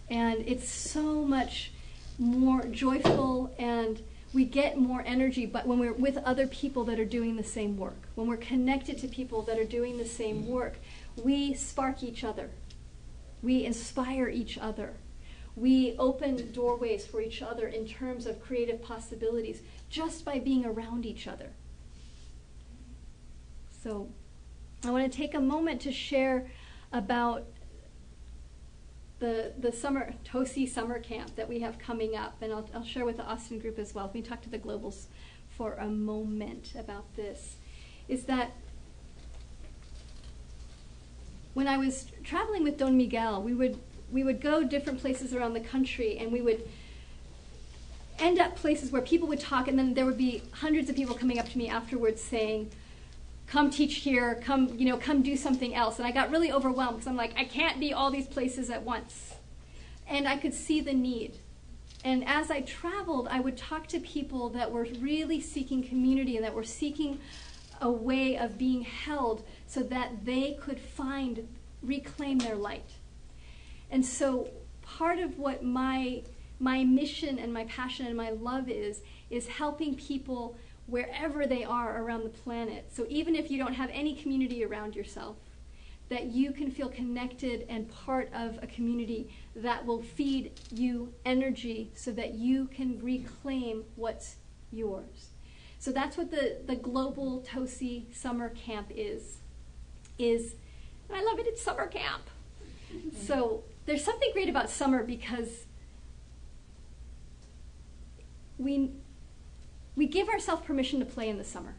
And it's so much more joyful, and we get more energy, but when we're with other people that are doing the same work, when we're connected to people that are doing the same work, we spark each other. We inspire each other. We open doorways for each other in terms of creative possibilities just by being around each other. So I want to take a moment to share about the summer Tosi summer camp that we have coming up, and I'll share with the Austin group as well. Let me talk to the globals for a moment about this. Is that when I was traveling with Don Miguel, we would go different places around the country, and we would end up places where people would talk, and then there would be hundreds of people coming up to me afterwards saying, come teach here, come do something else. And I got really overwhelmed because I'm like, I can't be all these places at once. And I could see the need. And as I traveled, I would talk to people that were really seeking community and that were seeking a way of being held so that they could reclaim their light. And so part of what my mission and my passion and my love is helping people wherever they are around the planet. So even if you don't have any community around yourself, that you can feel connected and part of a community that will feed you energy so that you can reclaim what's yours. So that's what the global Tosi summer camp is. And I love it, it's summer camp. So there's something great about summer because we give ourselves permission to play in the summer.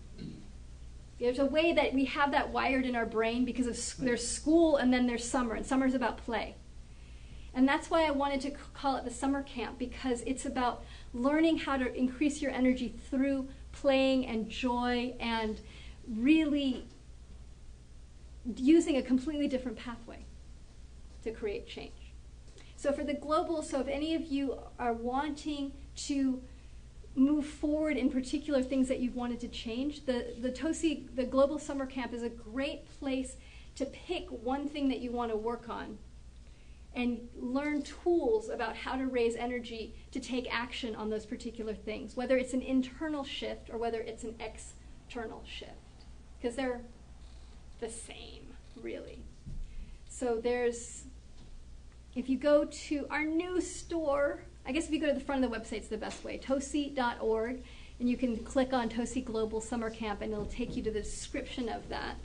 There's a way that we have that wired in our brain because there's school and then there's summer, and summer's about play. And that's why I wanted to call it the summer camp, because it's about learning how to increase your energy through playing and joy and really using a completely different pathway to create change. So for the global, if any of you are wanting to move forward in particular things that you've wanted to change, the Global Summer Camp is a great place to pick one thing that you want to work on and learn tools about how to raise energy to take action on those particular things, whether it's an internal shift or whether it's an external shift, because they're the same, really. So if you go to our new store, I guess if you go to the front of the website, it's the best way, tosi.org, and you can click on Tosi Global Summer Camp, and it'll take you to the description of that.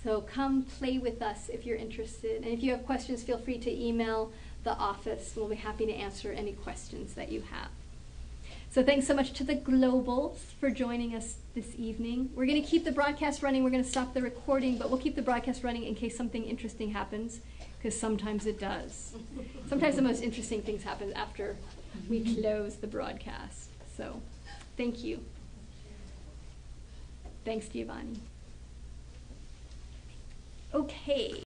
So come play with us if you're interested. And if you have questions, feel free to email the office. We'll be happy to answer any questions that you have. So thanks so much to the Globals for joining us this evening. We're going to keep the broadcast running. We're going to stop the recording, but we'll keep the broadcast running in case something interesting happens, because sometimes it does. Sometimes the most interesting things happen after we close the broadcast. So thank you. Thanks, Giovanni. Okay.